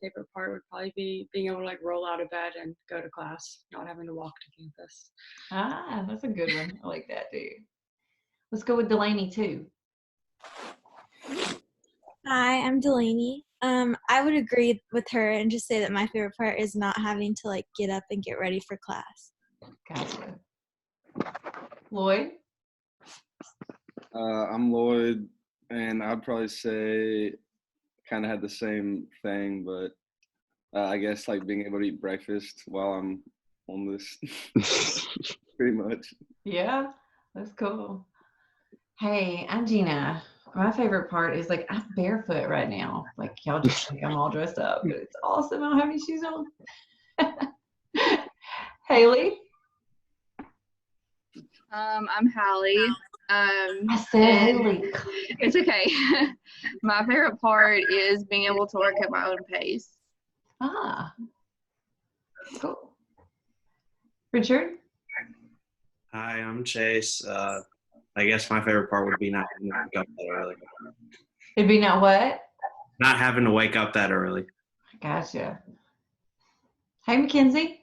favorite part would probably be being able to like roll out of bed and go to class, not having to walk to campus. Ah, that's a good one. I like that too. Let's go with Delaney too. Hi, I'm Delaney. I would agree with her and just say that my favorite part is not having to like get up and get ready for class. Gotcha. Lloyd? I'm Lloyd, and I'd probably say kind of had the same thing, but I guess like being able to eat breakfast while I'm on this, pretty much. Yeah, that's cool. Hey, I'm Gina. My favorite part is like I'm barefoot right now. Like y'all just think I'm all dressed up, but it's awesome. I don't have any shoes on. Haley? I'm Hallie. I said Haley. It's okay. My favorite part is being able to work at my own pace. Ah, cool. Richard? Hi, I'm Chase. I guess my favorite part would be not having to wake up that early. It'd be not what? Not having to wake up that early. Gotcha. Hey, Mackenzie.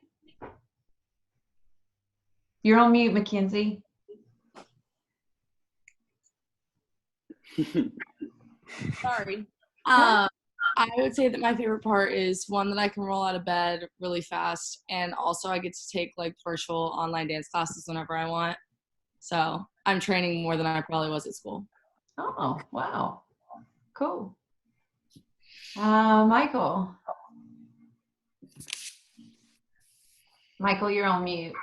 You're on mute, Mackenzie. Sorry. I would say that my favorite part is one that I can roll out of bed really fast, and also I get to take like virtual online dance classes whenever I want. So I'm training more than I probably was at school. Oh, wow. Cool. Michael. Michael, you're on mute.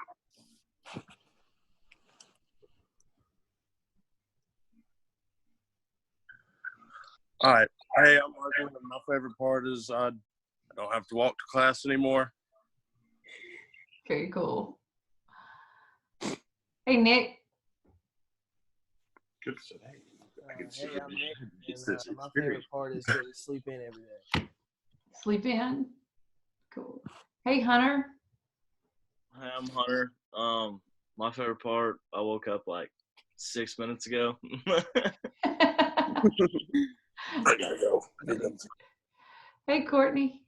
All right. Hey, I'm Michael, and my favorite part is I don't have to walk to class anymore. Very cool. Hey, Nick. Good to say. Hey, I'm Nick, and my favorite part is getting to sleep in every day. Sleep in. Cool. Hey, Hunter. Hi, I'm Hunter. My favorite part, I woke up like 6 minutes ago. I gotta go. Hey, Courtney.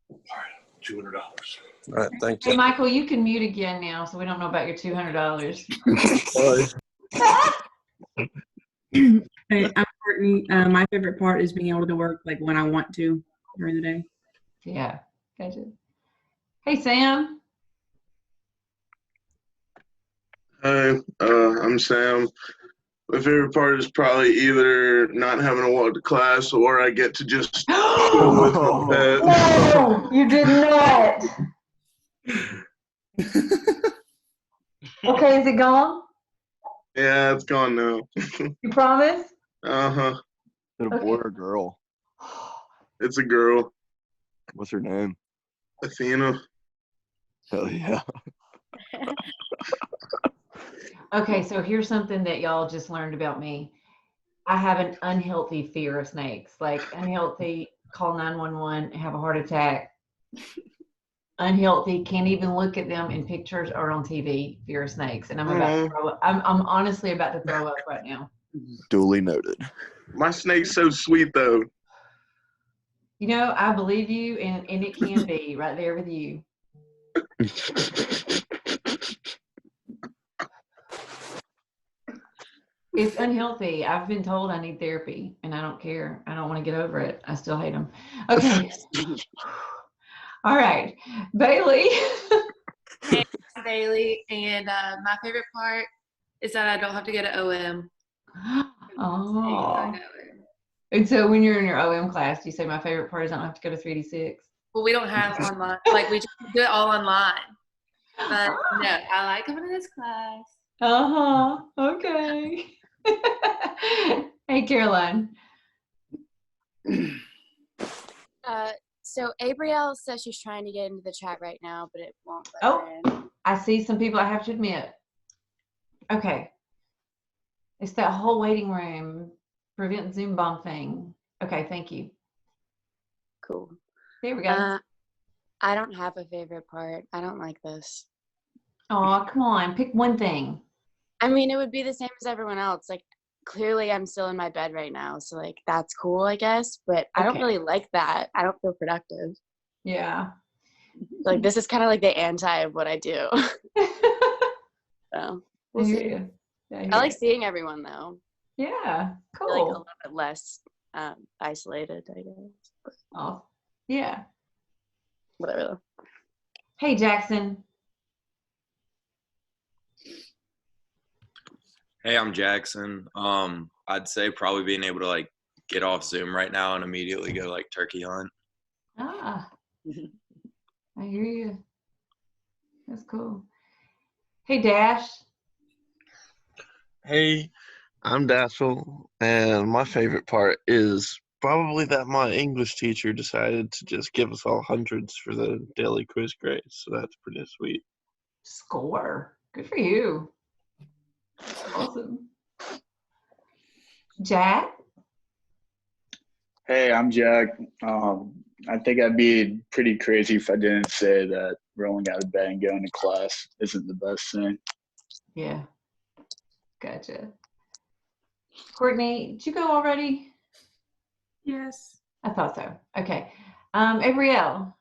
All right, $200. All right, thank you. Hey, Michael, you can mute again now, so we don't know about your $200. Hey, I'm Courtney. My favorite part is being able to work like when I want to during the day. Yeah, gotcha. Hey, Sam. Hi, I'm Sam. My favorite part is probably either not having to walk to class or I get to just chill with my pet. No, you did not. Okay, is it gone? Yeah, it's gone now. You promise? Uh-huh. Is it a boy or a girl? It's a girl. What's her name? Athena. Hell yeah. Okay, so here's something that y'all just learned about me. I have an unhealthy fear of snakes. Like unhealthy, call 911, have a heart attack. Unhealthy, can't even look at them in pictures or on TV, fear of snakes. And I'm about to throw up. I'm honestly about to throw up right now. Duly noted. My snake's so sweet though. You know, I believe you, and it can be right there with you. It's unhealthy. I've been told I need therapy, and I don't care. I don't want to get over it. I still hate them. Okay. All right. Bailey. Hey, I'm Bailey, and my favorite part is that I don't have to go to OM. Oh. And so when you're in your OM class, do you say my favorite part is I don't have to go to 386? Well, we don't have online. Like, we just do it all online. But no, I like coming to this class. Uh-huh. Okay. Hey, Caroline. So Abrielle says she's trying to get into the chat right now, but it won't let her in. I see some people I have to admit. Okay. It's that whole waiting room, prevent Zoom bomb thing. Okay, thank you. Cool. There we go. I don't have a favorite part. I don't like this. Oh, come on. Pick one thing. I mean, it would be the same as everyone else. Like, clearly I'm still in my bed right now, so like that's cool, I guess. But I don't really like that. I don't feel productive. Yeah. Like this is kind of like the anti of what I do. So we'll see. I like seeing everyone though. Yeah, cool. I feel like a little bit less isolated, I guess. Oh, yeah. Whatever though. Hey, Jackson. Hey, I'm Jackson. I'd say probably being able to like get off Zoom right now and immediately go like turkey hunt. Ah, I hear you. That's cool. Hey, Dash. Hey, I'm Dassel, and my favorite part is probably that my English teacher decided to just give us all hundreds for the daily quiz grade, so that's pretty sweet. Score. Good for you. Awesome. Jack? Hey, I'm Jack. I think I'd be pretty crazy if I didn't say that rolling out of bed and going to class isn't the best thing. Yeah. Gotcha. Courtney, did you go already? Yes. I thought so. Okay. Abrielle.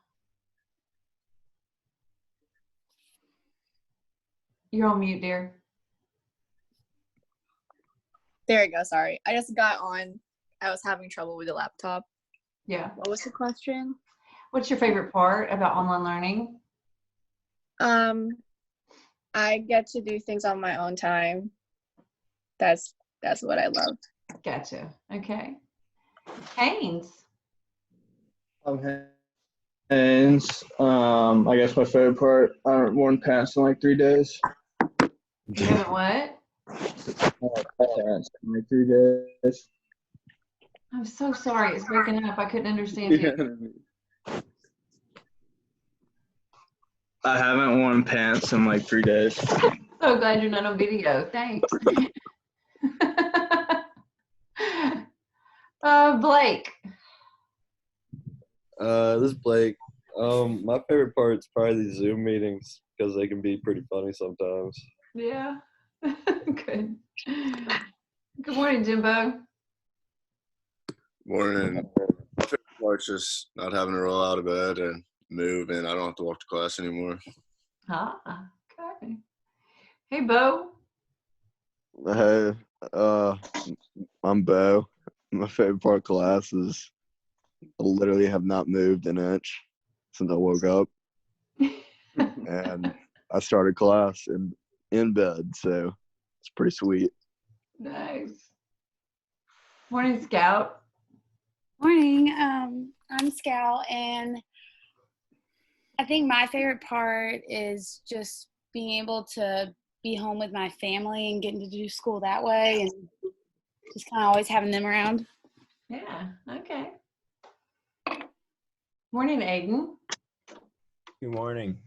You're on mute, dear. There we go. Sorry. I just got on. I was having trouble with the laptop. Yeah. What was the question? What's your favorite part about online learning? I get to do things on my own time. That's what I love. Gotcha. Okay. Haynes. Haynes. I guess my favorite part, I haven't worn pants in like 3 days. You haven't what? Pants in like 3 days. I'm so sorry. It's breaking up. I couldn't understand you. I haven't worn pants in like 3 days. So glad you're not on video. Thanks. Blake. This is Blake. My favorite part is probably these Zoom meetings because they can be pretty funny sometimes. Yeah. Good. Good morning, Jimbo. Morning. My favorite part's just not having to roll out of bed and move, and I don't have to walk to class anymore. Ah, okay. Hey, Bo. Hey, I'm Bo. My favorite part of class is I literally have not moved an inch since I woke up. And I started class in bed, so it's pretty sweet. Nice. Morning, Scout. Morning. I'm Scout, and I think my favorite part is just being able to be home with my family and getting to do school that way, and just kind of always having them around. Yeah, okay. Morning, Aiden. Good morning.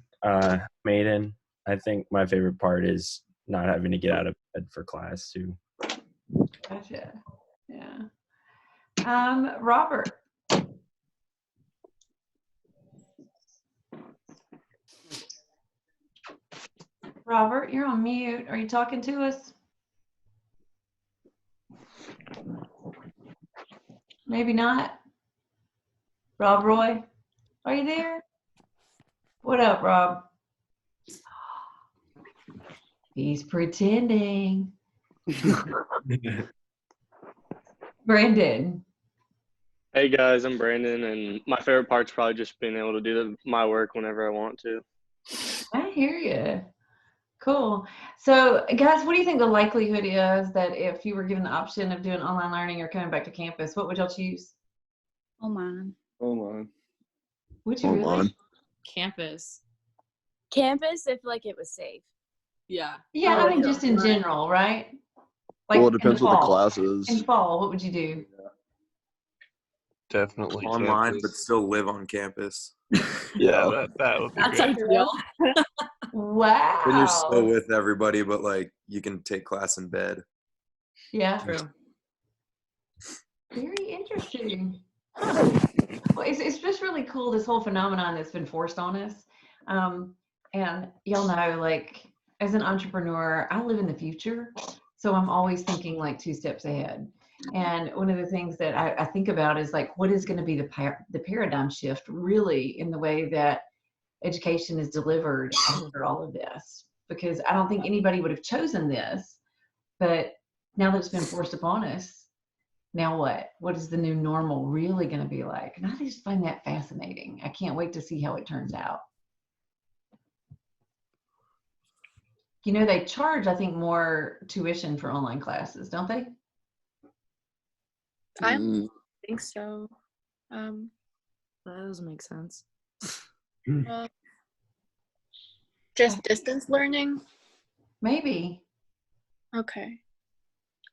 Maiden, I think my favorite part is not having to get out of bed for class too. Gotcha. Yeah. Robert. Robert, you're on mute. Are you talking to us? Maybe not. Rob Roy, are you there? What up, Rob? He's pretending. Brandon. Hey guys, I'm Brandon, and my favorite part's probably just being able to do my work whenever I want to. I hear you. Cool. So, guys, what do you think the likelihood is that if you were given the option of doing online learning or coming back to campus, what would y'all choose? Online. Online. Would you really? Campus. Campus if like it was safe. Yeah. Yeah, I mean, just in general, right? Like Well, it depends in what the fall. class is. In fall, what would you do? Definitely Online, campus. but still live on campus. Yeah, that would be That's great. ideal. Wow. Then you're still with everybody, but like you can take class in bed. Yeah. True. Very interesting. Huh. Well, it's just really cool, this whole phenomenon that's been forced on us. And y'all know, like, as an entrepreneur, I live in the future. So I'm always thinking like 2 steps ahead. And one of the things that I think about is like, what is going to be the paradigm shift really in the way that education is delivered after all of this? Because I don't think anybody would have chosen this, but now that it's been forced upon us, now what? What is the new normal really going to be like? And I just find that fascinating. I can't wait to see how it turns out. You know, they charge, I think, more tuition for online classes, don't they? I think so. That doesn't make sense. Just distance learning? Maybe. Okay.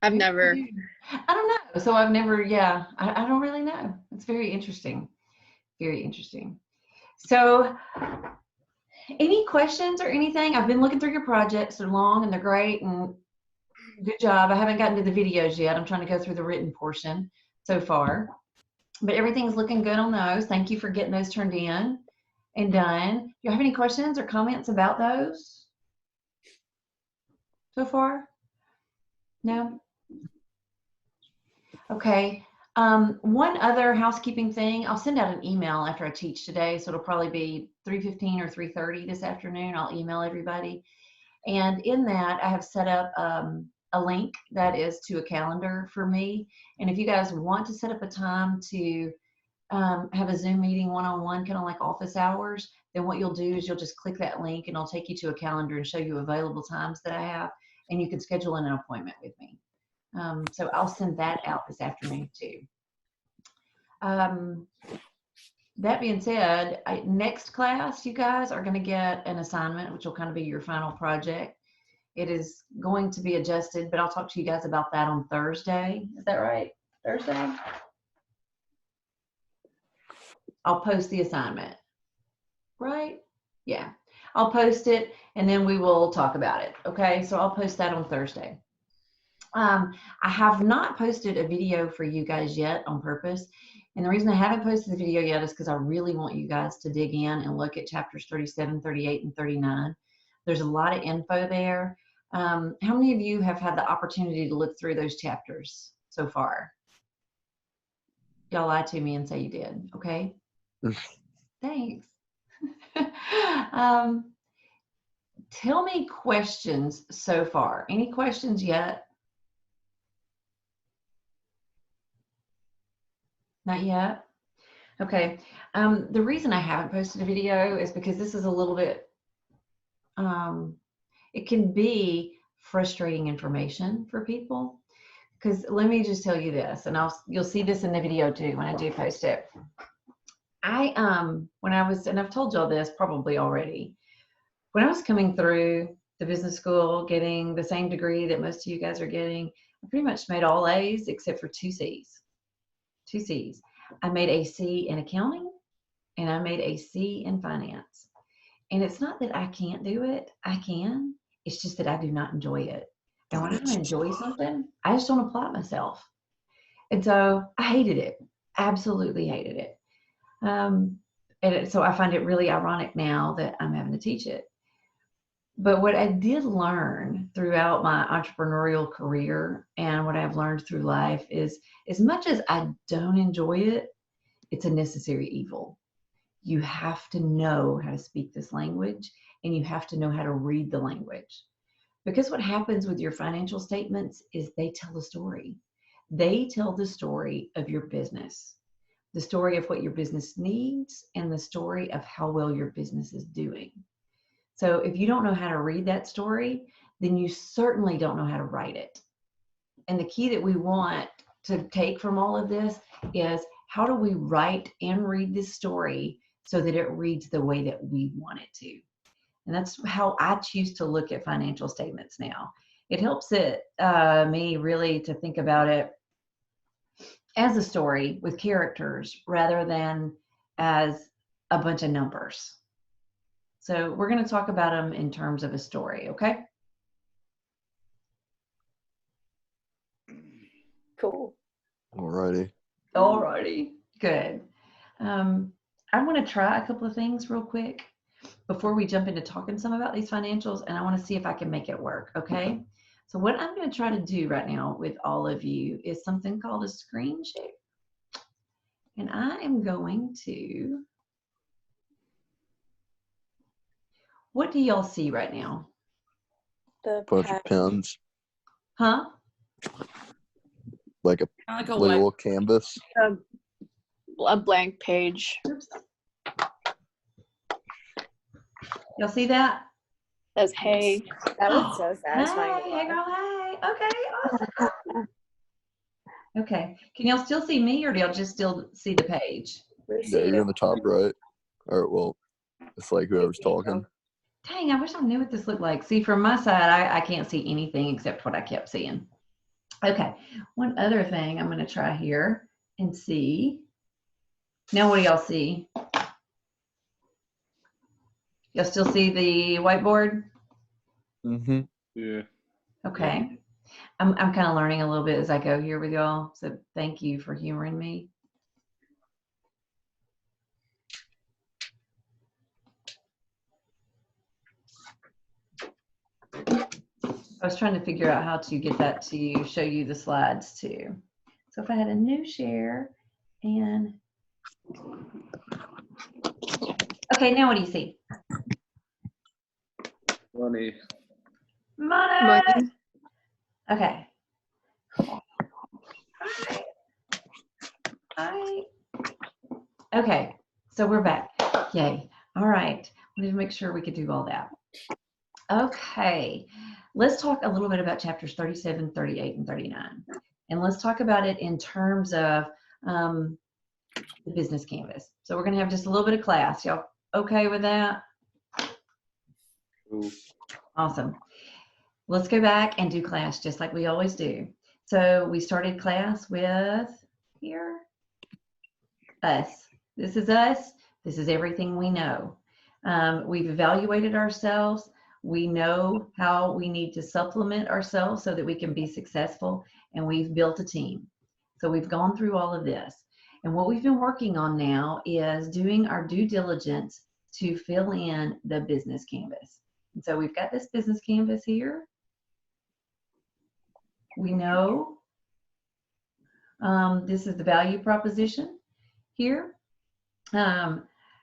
I've never. I don't know. So I've never, yeah, I don't really know. It's very interesting. Very interesting. So any questions or anything? I've been looking through your projects. They're long and they're great and good job. I haven't gotten to the videos yet. I'm trying to go through the written portion so far. But everything's looking good on those. Thank you for getting those turned in and done. Do you have any questions or comments about those so far? No? Okay. One other housekeeping thing, I'll send out an email after I teach today, so it'll probably be 3:15 or 3:30 this afternoon. I'll email everybody. And in that, I have set up a link that is to a calendar for me. And if you guys want to set up a time to have a Zoom meeting one-on-one, kind of like office hours, then what you'll do is you'll just click that link and I'll take you to a calendar and show you available times that I have, and you can schedule in an appointment with me. So I'll send that out this afternoon too. That being said, next class, you guys are going to get an assignment, which will kind of be your final project. It is going to be adjusted, but I'll talk to you guys about that on Thursday. Is that right? Thursday? I'll post the assignment. Right? Yeah. I'll post it and then we will talk about it. Okay. So I'll post that on Thursday. I have not posted a video for you guys yet on purpose. And the reason I haven't posted the video yet is because I really want you guys to dig in and look at chapters 37, 38, and 39. There's a lot of info there. How many of you have had the opportunity to look through those chapters so far? Y'all lie to me and say you did. Okay. Thanks. Tell me questions so far. Any questions yet? Not yet? Okay. The reason I haven't posted a video is because this is a little bit, it can be frustrating information for people. Because let me just tell you this, and you'll see this in the video too when I do post it. When I was, and I've told y'all this probably already, when I was coming through the business school, getting the same degree that most of you guys are getting, I pretty much made all A's except for 2 C's. 2 C's. I made a C in accounting and I made a C in finance. And it's not that I can't do it. I can. It's just that I do not enjoy it. And when I don't enjoy something, I just don't apply myself. And so I hated it. Absolutely hated it. So I find it really ironic now that I'm having to teach it. But what I did learn throughout my entrepreneurial career and what I've learned through life is, as much as I don't enjoy it, it's a necessary evil. You have to know how to speak this language and you have to know how to read the language. Because what happens with your financial statements is they tell a story. They tell the story of your business, the story of what your business needs, and the story of how well your business is doing. So if you don't know how to read that story, then you certainly don't know how to write it. And the key that we want to take from all of this is, how do we write and read this story so that it reads the way that we want it to? And that's how I choose to look at financial statements now. It helps me really to think about it as a story with characters rather than as a bunch of numbers. So we're going to talk about them in terms of a story, okay? Cool. Alrighty. Alrighty, good. I want to try a couple of things real quick before we jump into talking some about these financials, and I want to see if I can make it work, okay? So what I'm going to try to do right now with all of you is something called a screen share. And I am going to, what do y'all see right now? The Bunch of pens, Huh? like a little canvas. A blank page. Oops. Y'all see that? Says hey. That was so satisfying. Hey girl, hey. Okay, awesome. Okay. Can y'all still see me, or do y'all just still see the page? Yeah, you're in the top right. Or well, it's like whoever's talking. Dang, I wish I knew what this looked like. See, from my side, I can't see anything except what I kept seeing. Okay. One other thing I'm going to try here and see. Now, what do y'all see? Y'all still see the whiteboard? Mm-hmm. Yeah. Okay. I'm kind of learning a little bit as I go here with y'all, so thank you for humoring me. I was trying to figure out how to get that to show you the slides too. So if I had a new share and, okay, now what do you see? Money. Money. Okay. Hi. Okay, so we're back. Yay. All right. Wanted to make sure we could do all that. Okay. Let's talk a little bit about chapters 37, 38, and 39. And let's talk about it in terms of the business canvas. So we're going to have just a little bit of class. Y'all okay with that? Cool. Awesome. Let's go back and do class just like we always do. So we started class with here, us. This is us. This is everything we know. We've evaluated ourselves. We know how we need to supplement ourselves so that we can be successful, and we've built a team. So we've gone through all of this. And what we've been working on now is doing our due diligence to fill in the business canvas. And so we've got this business canvas here. We know this is the value proposition here.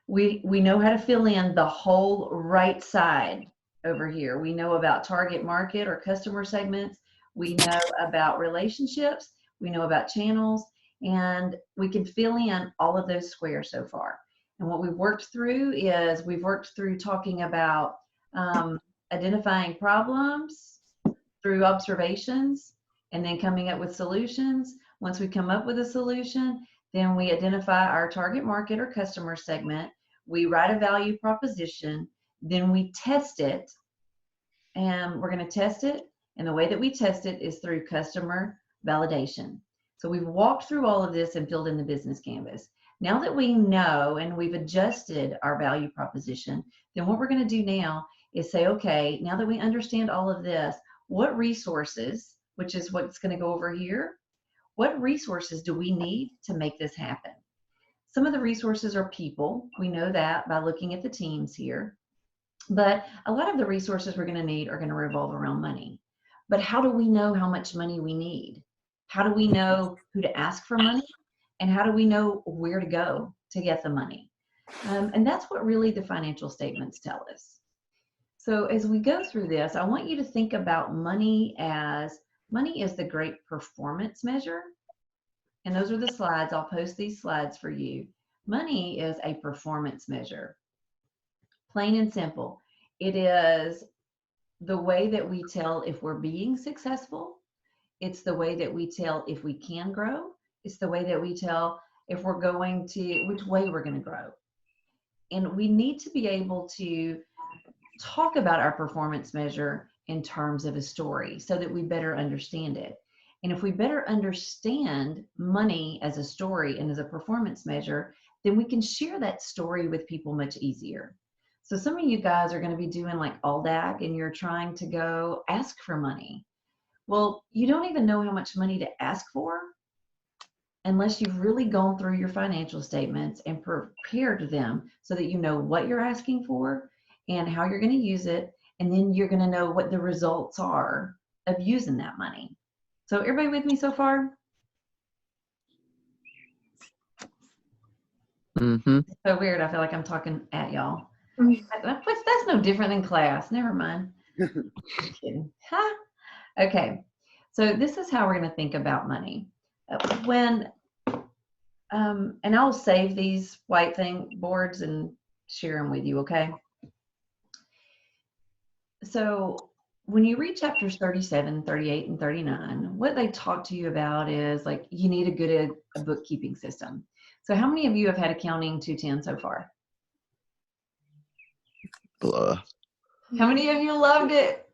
We know how to fill in the whole right side over here. We know about target market or customer segments. We know about relationships. We know about channels, and we can fill in all of those squares so far. And what we've worked through is we've worked through talking about identifying problems through observations and then coming up with solutions. Once we come up with a solution, then we identify our target market or customer segment. We write a value proposition, then we test it, and we're going to test it. And the way that we test it is through customer validation. So we've walked through all of this and filled in the business canvas. Now that we know and we've adjusted our value proposition, then what we're going to do now is say, okay, now that we understand all of this, what resources, which is what's going to go over here, what resources do we need to make this happen? Some of the resources are people. We know that by looking at the teams here. But a lot of the resources we're going to need are going to revolve around money. But how do we know how much money we need? How do we know who to ask for money? And how do we know where to go to get the money? And that's what really the financial statements tell us. So as we go through this, I want you to think about money as money is the great performance measure. And those are the slides. I'll post these slides for you. Money is a performance measure. Plain and simple. It is the way that we tell if we're being successful. It's the way that we tell if we can grow. It's the way that we tell if we're going to, which way we're going to grow. And we need to be able to talk about our performance measure in terms of a story so that we better understand it. And if we better understand money as a story and as a performance measure, then we can share that story with people much easier. So some of you guys are going to be doing like ALDAC and you're trying to go ask for money. Well, you don't even know how much money to ask for unless you've really gone through your financial statements and prepared them so that you know what you're asking for and how you're going to use it. And then you're going to know what the results are of using that money. So everybody with me so far? Mm-hmm. It's so weird. I feel like I'm talking at y'all. That's no different than class. Never mind. Kidding. Huh? Okay. So this is how we're going to think about money. And I'll save these white boards and share them with you, okay? So when you read chapters 37, 38, and 39, what they talk to you about is like you need a good bookkeeping system. So how many of you have had accounting 210 so far? How many of you loved it?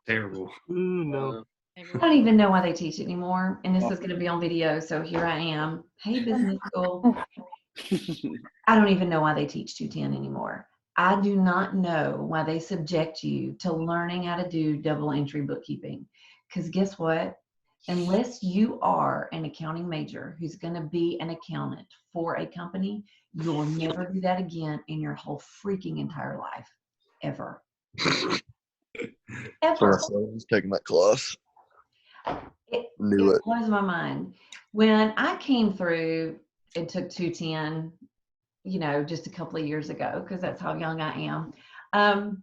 Terrible. No. I don't even know why they teach it anymore. And this is going to be on video, so here I am. Hey, business school. I don't even know why they teach 210 anymore. I do not know why they subject you to learning how to do double entry bookkeeping. Because guess what? Unless you are an accounting major who's going to be an accountant for a company, you'll never do that again in your whole freaking entire life. Ever. Ever. So I was taking that class. It Knew it. blows my mind. When I came through and took 210, just a couple of years ago, because that's how young I am,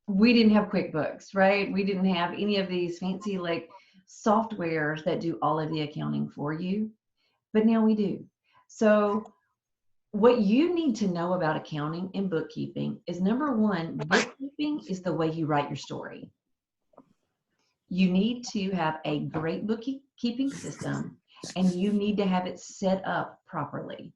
we didn't have QuickBooks, right? We didn't have any of these fancy softwares that do all of the accounting for you, but now we do. So what you need to know about accounting and bookkeeping is, number one, bookkeeping is the way you write your story. You need to have a great bookkeeping system, and you need to have it set up properly.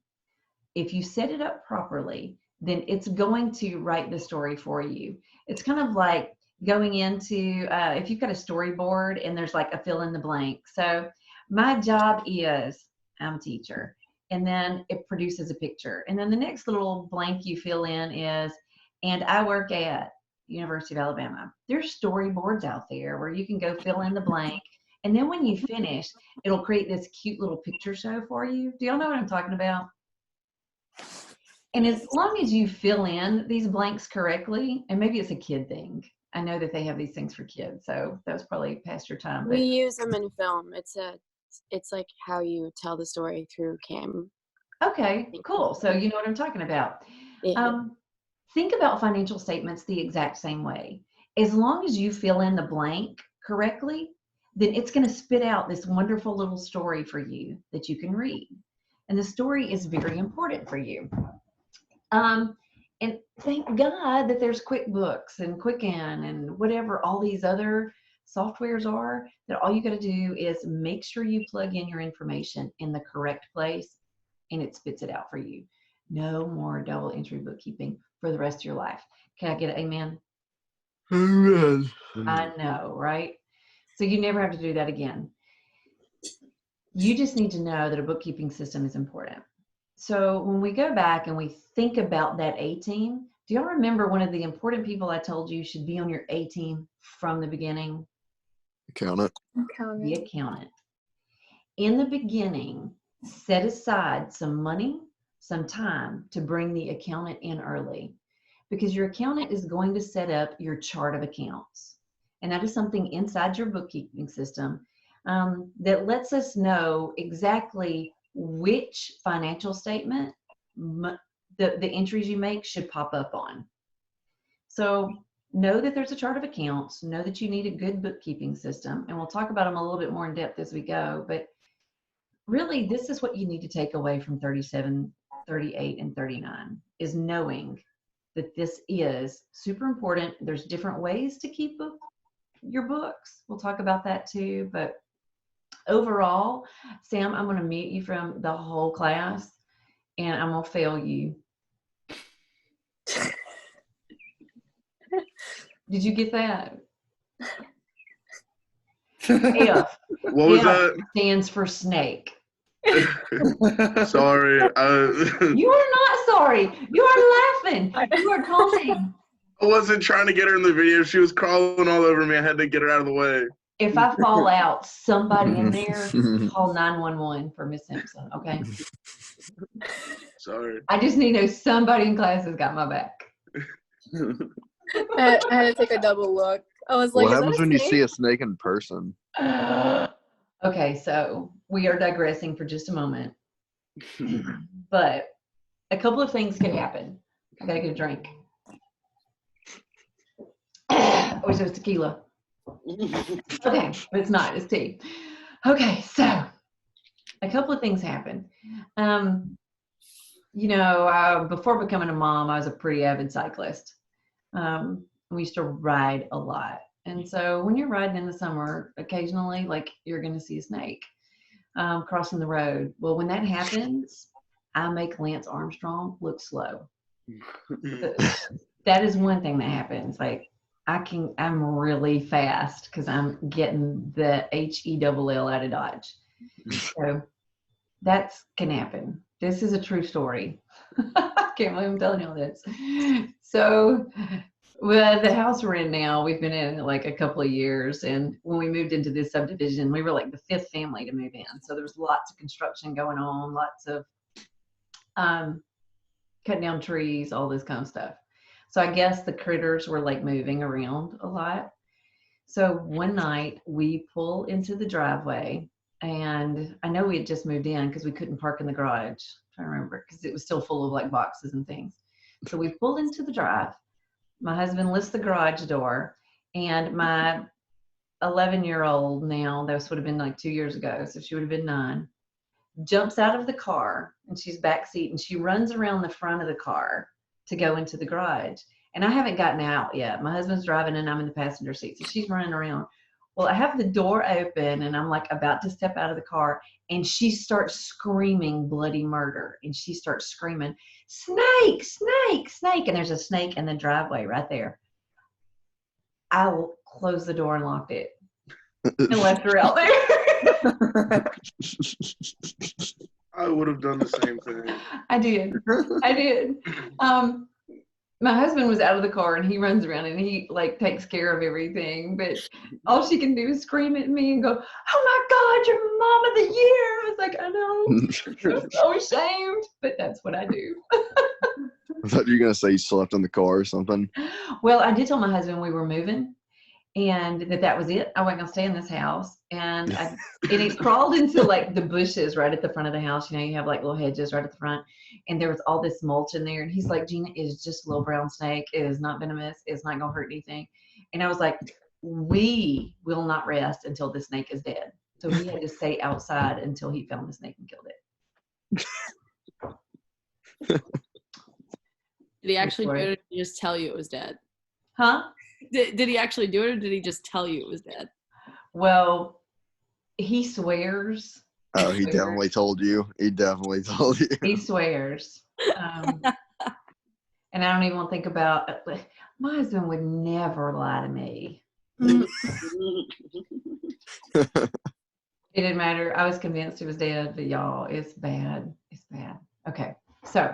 If you set it up properly, then it's going to write the story for you. It's kind of like going into, if you've got a storyboard and there's like a fill in the blank. So my job is, I'm a teacher, and then it produces a picture. And then the next little blank you fill in is, and I work at University of Alabama. There's storyboards out there where you can go fill in the blank. And then when you finish, it'll create this cute little picture show for you. Do y'all know what I'm talking about? And as long as you fill in these blanks correctly, and maybe it's a kid thing. I know that they have these things for kids, so that was probably past your time. We use them in film. It's like how you tell the story through cam. Okay, cool. So you know what I'm talking about. Yeah. Think about financial statements the exact same way. As long as you fill in the blank correctly, then it's going to spit out this wonderful little story for you that you can read. And the story is very important for you. And thank God that there's QuickBooks and Quicken and whatever all these other softwares are, that all you got to do is make sure you plug in your information in the correct place and it spits it out for you. No more double entry bookkeeping for the rest of your life. Can I get an amen? Amen. I know, right? So you never have to do that again. You just need to know that a bookkeeping system is important. So when we go back and we think about that A team, do y'all remember one of the important people I told you should be on your A team from the beginning? Accountant. The accountant. In the beginning, set aside some money, some time to bring the accountant in early, because your accountant is going to set up your chart of accounts. And that is something inside your bookkeeping system that lets us know exactly which financial statement the entries you make should pop up on. So know that there's a chart of accounts, know that you need a good bookkeeping system, and we'll talk about them a little bit more in depth as we go, but really this is what you need to take away from 37, 38, and 39, is knowing that this is super important. There's different ways to keep your books. We'll talk about that too, but overall, Sam, I'm going to mute you from the whole class and I'm going to fail you. Did you get that? F. What was that? Stands for snake. Sorry. You are not sorry. You are laughing. You are taunting. I wasn't trying to get her in the video. She was crawling all over me. I had to get her out of the way. If I fall out, somebody in there call 911 for Miss Simpson, okay? Sorry. I just need to know somebody in class has got my back. I had to take a double look. I was like, What is that happens a when you snake? see a snake in person? Okay, so we are digressing for just a moment. But a couple of things can happen. I gotta get a drink. I wish it was tequila. Okay, but it's not, it's tea. Okay, so a couple of things happen. Before becoming a mom, I was a pretty avid cyclist. We used to ride a lot. And so when you're riding in the summer, occasionally, like, you're going to see a snake crossing the road. Well, when that happens, I make Lance Armstrong look slow. That is one thing that happens. Like, I'm really fast because I'm getting the HELL out of Dodge. So that can happen. This is a true story. I can't believe I'm telling you all this. So, the house we're in now, we've been in it like a couple of years. And when we moved into this subdivision, we were like the 5th family to move in. So there was lots of construction going on, lots of cutting down trees, all this kind of stuff. So I guess the critters were like moving around a lot. So one night we pull into the driveway, and I know we had just moved in because we couldn't park in the garage. I remember because it was still full of like boxes and things. So we pulled into the drive. My husband lifts the garage door, and my 11-year-old now, this would have been like 2 years ago, so she would have been 9, jumps out of the car, and she's backseat, and she runs around the front of the car to go into the garage. And I haven't gotten out yet. My husband's driving and I'm in the passenger seat. So she's running around. Well, I have the door open and I'm like about to step out of the car, and she starts screaming bloody murder. And she starts screaming, snake, snake, snake. And there's a snake in the driveway right there. I closed the door and locked it and left her out there. I would have done the same thing. I did. My husband was out of the car and he runs around and he like takes care of everything, but all she can do is scream at me and go, "Oh my God, you're Mom of the Year!" I was like, I know, I'm so ashamed, but that's what I do. I thought you were gonna say you slept in the car or something. Well, I did tell my husband we were moving, and that was it. I wasn't gonna stay in this house, and it crawled into like the bushes right at the front of the house. You know, you have like little hedges right at the front, and there was all this mulch in there. And he's like, "Gina, it is just a little brown snake. It is not venomous. It's not gonna hurt anything." And I was like, "We will not rest until the snake is dead." So he had to stay outside until he found the snake and killed it. Did he actually do it, or did he just tell you it was dead? Huh? Did he actually do it, or did he just tell you it was dead? Well, he swears. Oh, he definitely told you. He definitely told you. He swears. And I don't even want to think about it. My husband would never lie to me. It didn't matter. I was convinced he was dead, but y'all, it's bad. It's bad. Okay, so.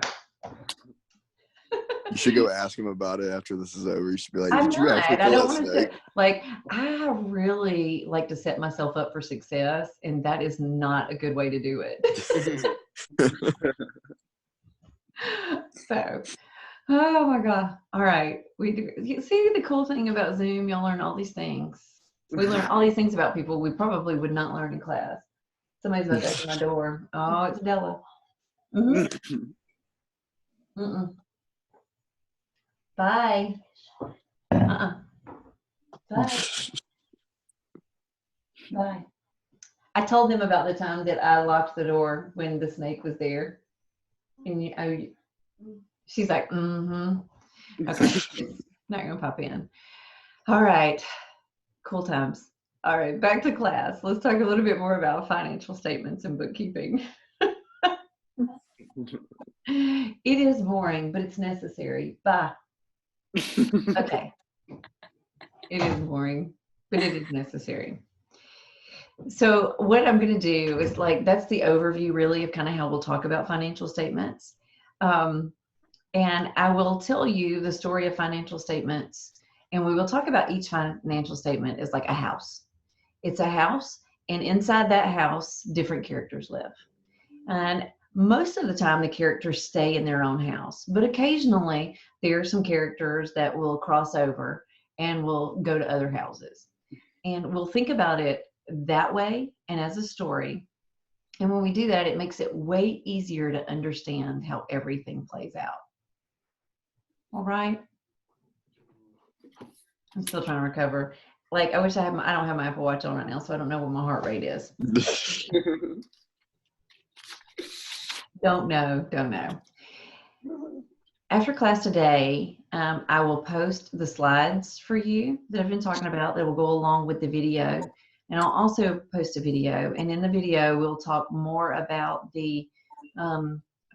You should go ask him about it after this is over. You should be like, I don't want to say, like, I really like to set myself up for success, and that is not a good way to do it. So, oh my God. All right. You see the cool thing about Zoom, y'all learn all these things. We learn all these things about people we probably would not learn in class. Somebody's about to open my door. Oh, it's Della. Mm-hmm. Mm-mm. Bye. Bye. Bye. I told them about the time that I locked the door when the snake was there. And she's like, mm-hmm. Okay. It's not going to pop in. All right. Cool times. All right. Back to class. Let's talk a little bit more about financial statements and bookkeeping. It is boring, but it's necessary. Bye. Okay. It is boring, but it is necessary. So what I'm going to do is that's the overview really of kind of how we'll talk about financial statements. And I will tell you the story of financial statements, and we will talk about each financial statement as like a house. It's a house, and inside that house, different characters live. And Most of the time, the characters stay in their own house, but occasionally there are some characters that will cross over and will go to other houses. And we'll think about it that way and as a story. And when we do that, it makes it way easier to understand how everything plays out. All right. I'm still trying to recover. Like, I wish I don't have my Apple Watch on right now, so I don't know what my heart rate is. Don't know. After class today, I will post the slides for you that I've been talking about that will go along with the video. And I'll also post a video. And in the video, we'll talk more about the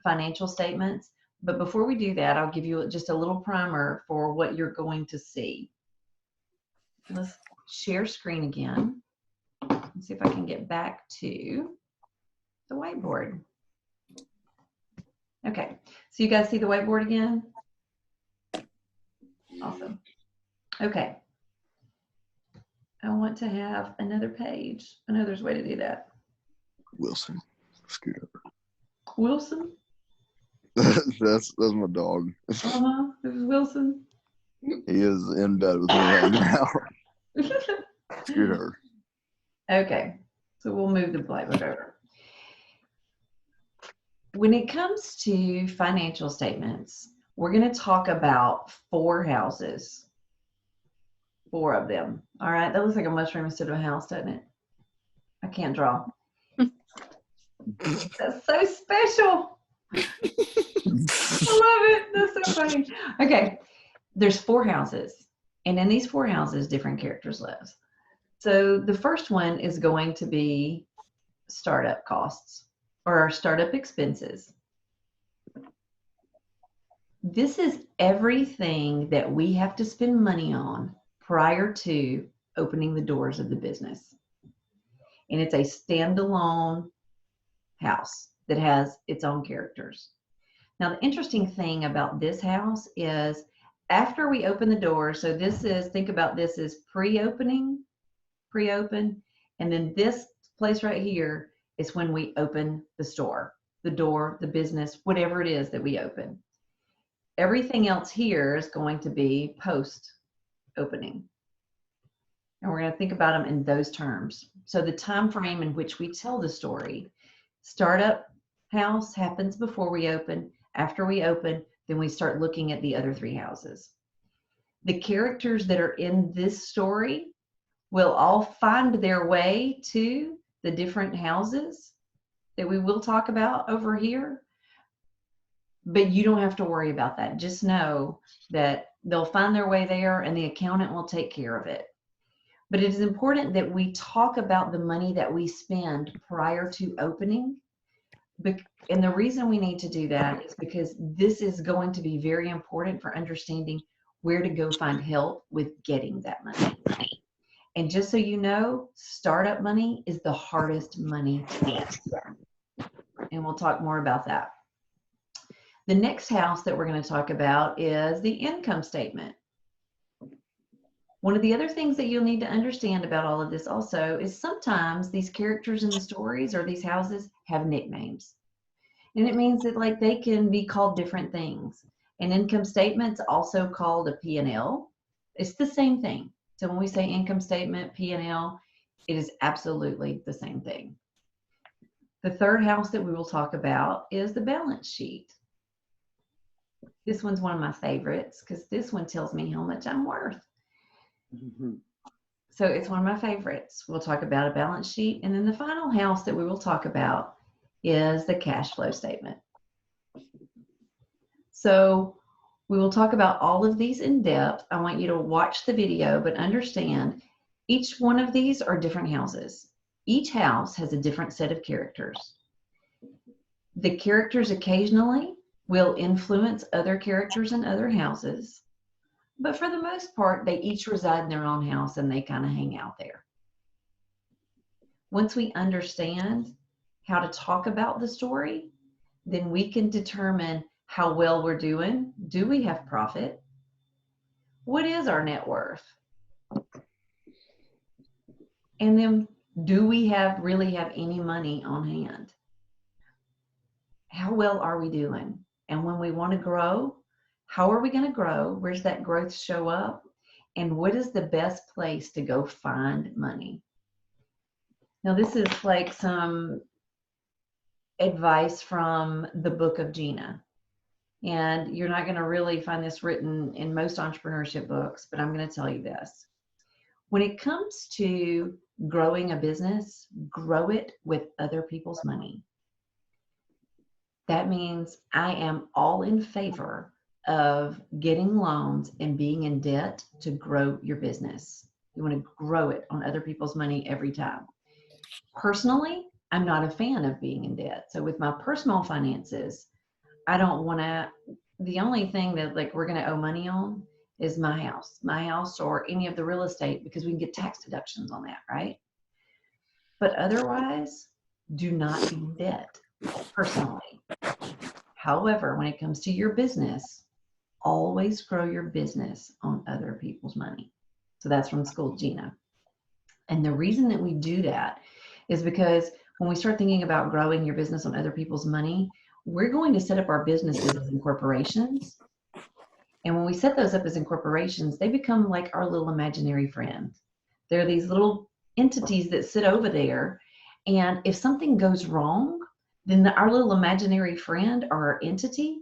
financial statements. But before we do that, I'll give you just a little primer for what you're going to see. Let's share screen again. Let's see if I can get back to the whiteboard. Okay, so you guys see the whiteboard again? Awesome. Okay. I want to have another page. I know there's a way to do that. Wilson, scoot over. Wilson? that's my dog. This is Wilson. He is in bed with me right now. Scoot over. Okay, so we'll move the whiteboard over. When it comes to financial statements, we're going to talk about 4 houses. 4 of them. All right, that looks like a mushroom instead of a house, doesn't it? I can't draw. That's so special. I love it. That's so funny. Okay, there's 4 houses, and in these 4 houses, different characters live. So the first one is going to be startup costs or startup expenses. This is everything that we have to spend money on prior to opening the doors of the business. And it's a standalone house that has its own characters. Now, the interesting thing about this house is after we open the door, so this is, think about this as pre-open, and then this place right here is when we open the store, the door, the business, whatever it is that we open. Everything else here is going to be post-opening. And we're going to think about them in those terms. So the time frame in which we tell the story, startup house happens before we open. After we open, then we start looking at the other 3 houses. The characters that are in this story will all find their way to the different houses that we will talk about over here. But you don't have to worry about that. Just know that they'll find their way there and the accountant will take care of it. But it is important that we talk about the money that we spend prior to opening. And the reason we need to do that is because this is going to be very important for understanding where to go find help with getting that money. And just so you know, startup money is the hardest money to get. And we'll talk more about that. The next house that we're going to talk about is the income statement. One of the other things that you'll need to understand about all of this also is sometimes these characters in the stories or these houses have nicknames. And it means that like they can be called different things. An income statement's also called a P&L. It's the same thing. So when we say income statement, P&L, it is absolutely the same thing. The third house that we will talk about is the balance sheet. This one's one of my favorites because this one tells me how much I'm worth. So it's one of my favorites. We'll talk about a balance sheet. And then the final house that we will talk about is the cash flow statement. So we will talk about all of these in depth. I want you to watch the video, but understand each one of these are different houses. Each house has a different set of characters. The characters occasionally will influence other characters in other houses. But for the most part, they each reside in their own house and they kind of hang out there. Once we understand how to talk about the story, then we can determine how well we're doing. Do we have profit? What is our net worth? And then do we really have any money on hand? how well are we doing? And when we want to grow, how are we going to grow? Where's that growth show up? And what is the best place to go find money? Now, this is like some advice from the book of Gina. And you're not going to really find this written in most entrepreneurship books, but I'm going to tell you this. When it comes to growing a business, grow it with other people's money. That means I am all in favor of getting loans and being in debt to grow your business. You want to grow it on other people's money every time. Personally, I'm not a fan of being in debt. So with my personal finances, I don't want to, the only thing that like we're going to owe money on is my house or any of the real estate, because we can get tax deductions on that, right? But otherwise, do not be in debt personally. However, when it comes to your business, always grow your business on other people's money. So that's from School Gina. And the reason that we do that is because when we start thinking about growing your business on other people's money, we're going to set up our businesses as corporations. And when we set those up as incorporations, they become like our little imaginary friend. They're these little entities that sit over there. And if something goes wrong, then our little imaginary friend or our entity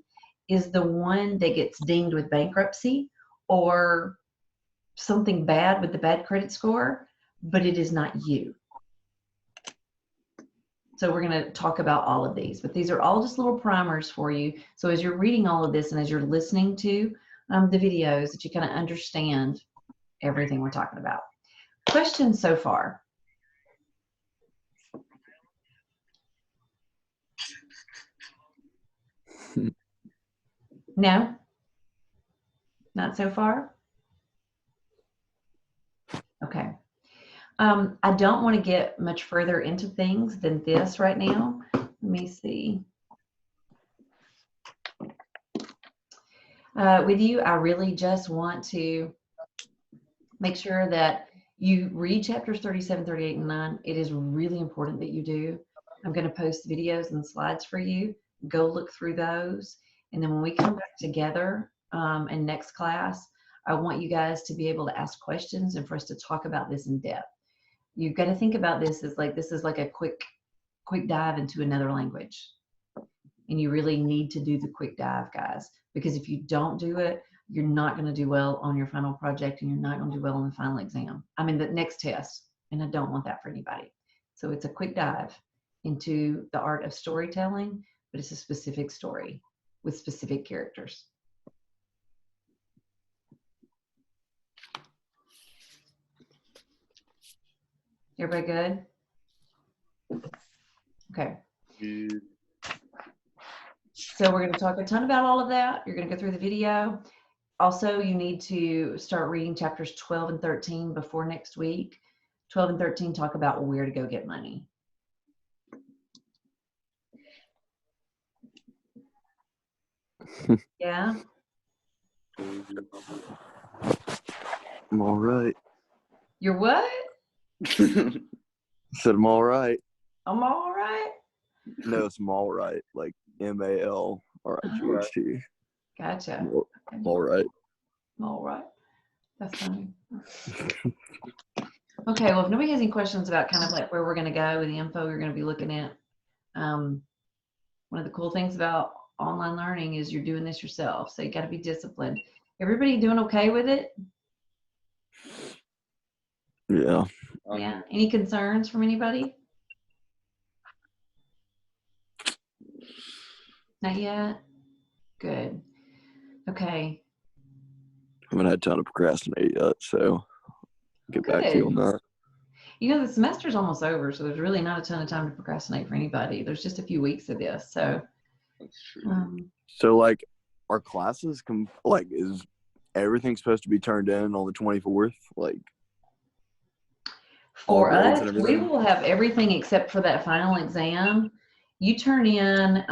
is the one that gets dinged with bankruptcy or something bad with the bad credit score, but it is not you. So we're going to talk about all of these, but these are all just little primers for you. So as you're reading all of this and as you're listening to the videos, that you kind of understand everything we're talking about. Questions so far? No? Not so far? Okay. I don't want to get much further into things than this right now. Let me see. With you, I really just want to make sure that you read chapters 37, 38, and 9. It is really important that you do. I'm going to post videos and slides for you. Go look through those. And then when we come back together in next class, I want you guys to be able to ask questions and for us to talk about this in depth. You've got to think about this as like, this is like a quick dive into another language. And you really need to do the quick dive, guys, because if you don't do it, you're not going to do well on your final project and you're not going to do well on the final exam. I mean, the next test, and I don't want that for anybody. So it's a quick dive into the art of storytelling, but it's a specific story with specific characters. Everybody good? Okay. So we're going to talk a ton about all of that. You're going to go through the video. Also, you need to start reading chapters 12 and 13 before next week. 12 and 13 talk about where to go get money. Yeah? I'm all right. You're what? I said I'm all right. I'm all right. No, it's all right. Like MALRIGHT. Gotcha. I'm all right. I'm all right. That's funny. Okay, well, if nobody has any questions about kind of like where we're going to go with the info you're going to be looking at, one of the cool things about online learning is you're doing this yourself, so you got to be disciplined. Everybody doing okay with it? Yeah. Yeah. Any concerns from anybody? Not yet? Good. Okay. I haven't had time to procrastinate yet, so I'll get back to you on that. You know, the semester's almost over, so there's really not a ton of time to procrastinate for anybody. There's just a few weeks of this, so. That's true. So, like, our classes, is everything supposed to be turned in on the 24th? Like, for us, we will have everything except for that final exam. You turn in,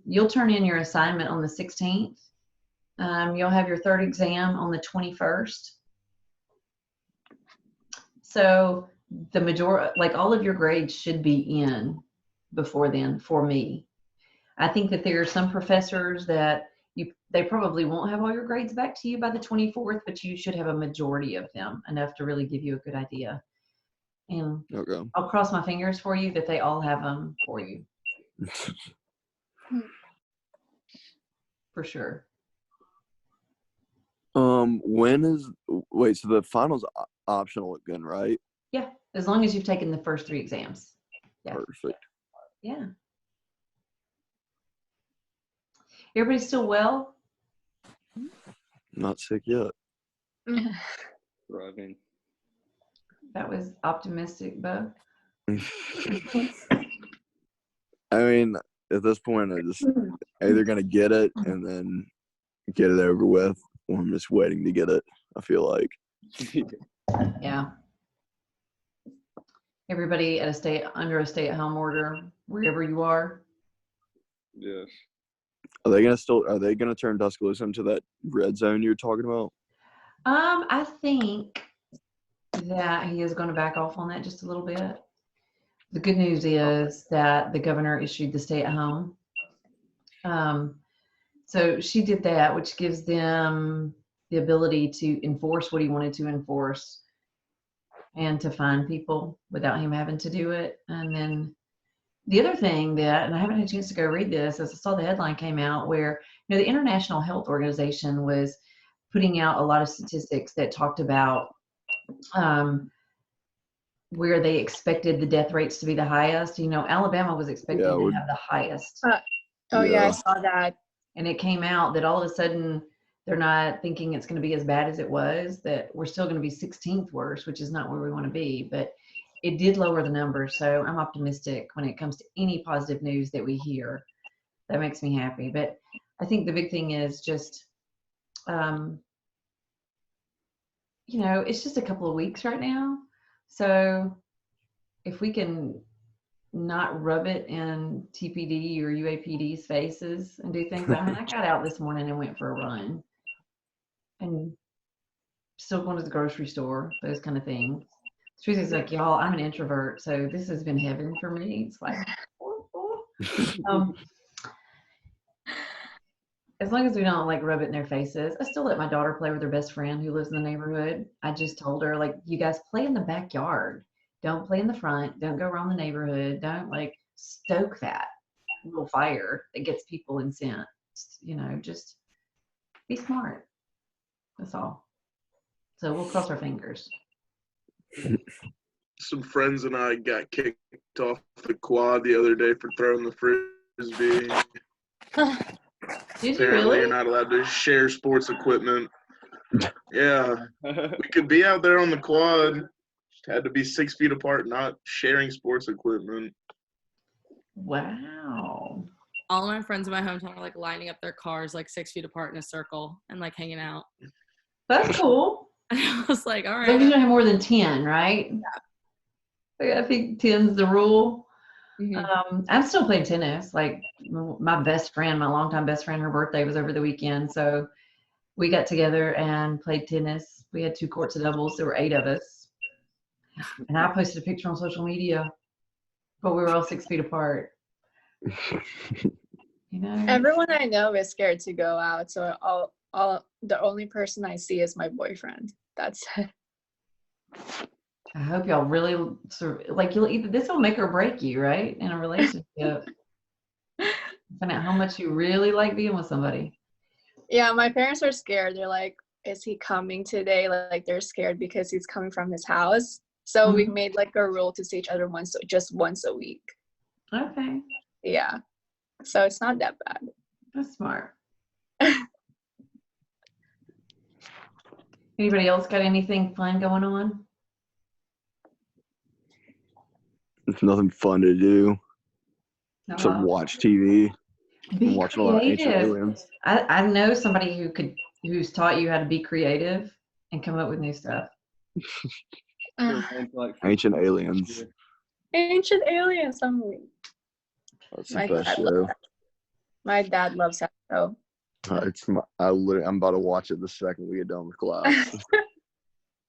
you'll turn in your assignment on the 16th. You'll have your third exam on the 21st. So the majority, like all of your grades should be in before then for me. I think that there are some professors that they probably won't have all your grades back to you by the 24th, but you should have a majority of them, enough to really give you a good idea. And Okay. I'll cross my fingers for you that they all have them for you. For sure. Wait, so the finals optional again, right? Yeah, as long as you've taken the first 3 exams. Yeah. Perfect. Yeah. Everybody still well? Not sick yet. Thriving. That was optimistic, Bo. I mean, at this point, I just either gonna get it and then get it over with, or I'm just waiting to get it. I feel like. Yeah. Everybody under a stay-at-home order, wherever you are. Yes. Are they gonna turn Tuscaloosa into that red zone you're talking about? I think that he is going to back off on that just a little bit. The good news is that the governor issued the stay-at-home. So she did that, which gives them the ability to enforce what he wanted to enforce and to fine people without him having to do it. And then the other thing that, and I haven't had a chance to go read this, as I saw the headline came out where, the International Health Organization was putting out a lot of statistics that talked about where they expected the death rates to be the highest. Alabama was expecting to have the highest. Yeah, I saw that. And it came out that all of a sudden they're not thinking it's going to be as bad as it was, that we're still going to be 16th worst, which is not where we want to be. But it did lower the numbers. So I'm optimistic when it comes to any positive news that we hear. That makes me happy. But I think the big thing is just, it's just a couple of weeks right now. So if we can not rub it in TPD or UAPD's faces and do things. I got out this morning and went for a run and still going to the grocery store, those kind of things. Teresa's like, y'all, I'm an introvert, so this has been heaven for me. It's like, as long as we don't rub it in their faces. I still let my daughter play with her best friend who lives in the neighborhood. I just told her, you guys play in the backyard. Don't play in the front. Don't go around the neighborhood. Don't stoke that little fire that gets people incensed. Just be smart. That's all. So we'll cross our fingers. Some friends and I got kicked off the quad the other day for throwing the frisbee. Did you Apparently, really? you're not allowed to share sports equipment. Yeah, we could be out there on the quad. Just had to be 6 feet apart, not sharing sports equipment. Wow. All of my friends in my hometown are lining up their cars 6 feet apart in a circle and hanging out. That's cool. I was like, all right. As long as you don't have more than 10, right? Yeah. I think 10's the rule. Mm-hmm. I'm still playing tennis. My best friend, my longtime best friend, her birthday was over the weekend. So we got together and played tennis. We had 2 courts of doubles. There were 8 of us. And I posted a picture on social media, but we were all 6 feet apart. Everyone I know is scared to go out. So the only person I see is my boyfriend. That's it. I hope y'all really this will make or break you, right? In a relationship. Find out how much you really like being with somebody. Yeah, my parents are scared. They're like, is he coming today? They're scared because he's coming from his house. So we made a rule to see each other once a week. Okay. Yeah. So it's not that bad. That's smart. Anybody else got anything fun going on? It's nothing fun to do. Except watch TV. Be watching a lot of Ancient creative. Aliens. I know somebody who's taught you how to be creative and come up with new stuff. Ancient Aliens. Ancient Aliens. That's the best show. My dad loves that show. I'm about to watch it the second we get done with class.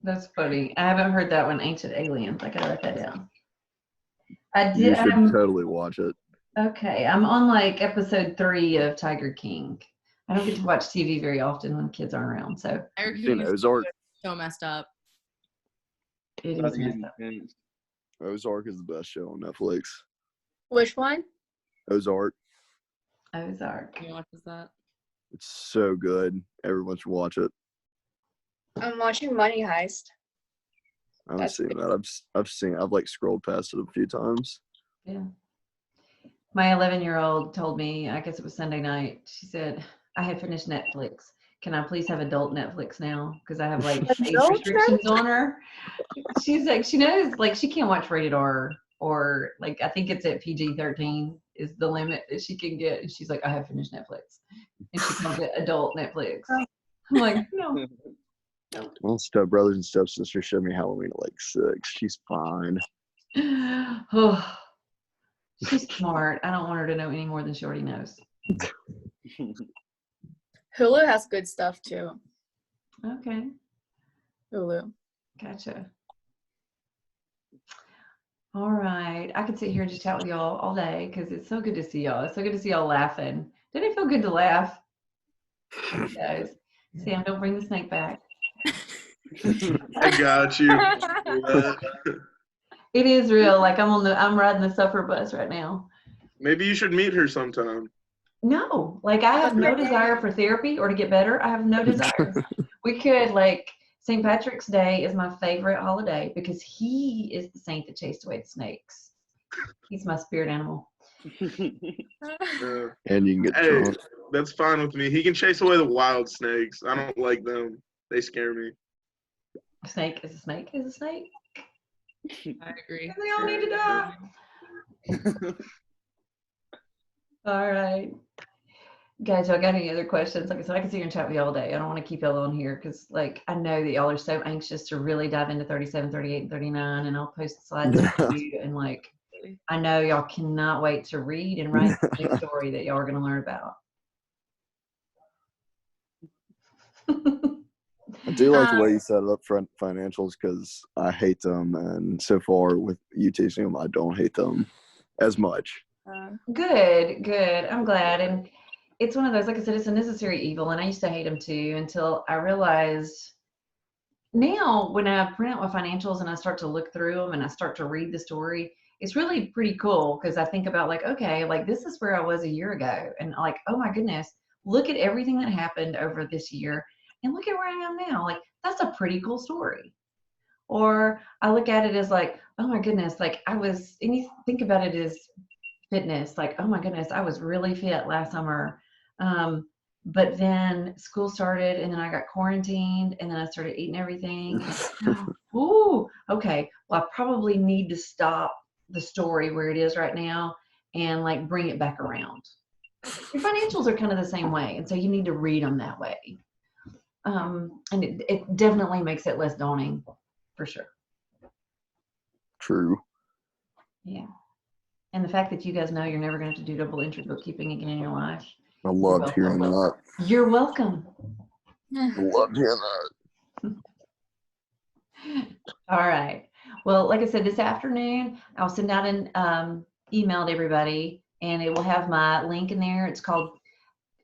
That's funny. I haven't heard that one, Ancient Aliens. I gotta write that down. I did. You should totally watch it. Okay, I'm on like episode 3 of Tiger King. I don't get to watch TV very often when kids aren't around, so. Tiger Seen King is Ozark? so messed up. It That's is messed up. intense. Ozark is the best show on Netflix. Which one? Ozark. Ozark. Can you watch that? It's so good. Everyone should watch it. I'm watching Money Heist. I haven't seen that. I've like scrolled past it a few times. Yeah. My 11-year-old told me, I guess it was Sunday night, she said, I have finished Netflix. Can I please have adult Netflix now? Because I have like age restrictions on her. She's like, she knows, like, she can't watch rated R or like, I think it's at PG-13 is the limit that she can get. And she's like, I have finished Netflix. And she calls it adult Netflix. I'm like, no. Well, stepbrothers and stepsisters showed me Halloween at like 6. She's fine. Oh, she's smart. I don't want her to know any more than she already knows. Hulu has good stuff too. Okay. Hulu. Gotcha. All right. I could sit here and just chat with y'all all day because it's so good to see y'all. It's so good to see y'all laughing. Didn't it feel good to laugh? Guys, Sam, don't bring the snake back. I got you. It is real. Like I'm riding the suffer bus right now. Maybe you should meet her sometime. No, like I have no desire for therapy or to get better. I have no desire. We could like St. Patrick's Day is my favorite holiday because he is the saint that chased away the snakes. He's my spirit animal. And you can get Hey, drunk. that's fine with me. He can chase away the wild snakes. I don't like them. They scare me. A snake is a snake is a snake. I agree. They all need to die. All right. Guys, y'all got any other questions? Like I said, I can sit here and chat with you all day. I don't want to keep y'all on here because, like, I know that y'all are so anxious to really dive into 37, 38, and 39, and I'll post the slides for you. And, like, I know y'all cannot wait to read and write the new story that y'all are going to learn about. I do like the way you set it up for financials because I hate them, and so far with you teaching them, I don't hate them as much. Good. I'm glad. And it's one of those, like I said, it's a necessary evil, and I used to hate them too until I realized now when I print out my financials and I start to look through them and I start to read the story, it's really pretty cool because I think about like, okay, like this is where I was a year ago, and like, oh my goodness, look at everything that happened over this year and look at where I am now. Like that's a pretty cool story. Or I look at it as like, oh my goodness, like and you think about it as fitness, like, oh my goodness, I was really fit last summer. But then school started and then I got quarantined and then I started eating everything. Ooh, okay. Well, I probably need to stop the story where it is right now and like bring it back around. Your financials are kind of the same way. And so you need to read them that way. And it definitely makes it less daunting for sure. True. Yeah. And the fact that you guys know you're never going to have to do double entry bookkeeping again in your life. I loved hearing that. You're welcome. I loved hearing that. All right. Well, like I said, this afternoon, I'll send out an email to everybody, and it will have my link in there. It's called,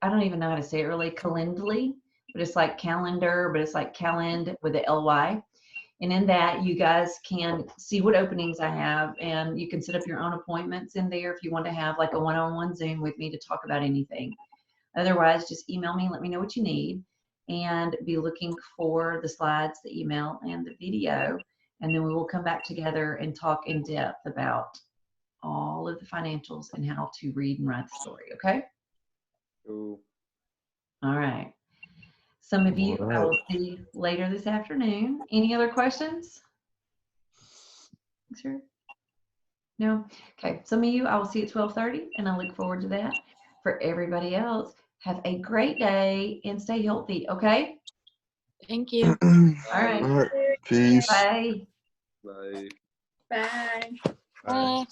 I don't even know how to say it really, Calendly, but it's like calendar, but it's like calend with the L-Y. And in that, you guys can see what openings I have, and you can set up your own appointments in there if you want to have like a one-on-one Zoom with me to talk about anything. Otherwise, just email me, let me know what you need, and be looking for the slides, the email, and the video. And then we will come back together and talk in depth about all of the financials and how to read and write the story, okay? Cool. All right. Some of you I will see later this afternoon. Any other questions? Sure. No? Okay. Some of you I will see at 12:30, and I look forward to that. For everybody else, have a great day and stay healthy, okay? Thank you. All right. All right. Peace. Bye. Bye. Bye. Bye.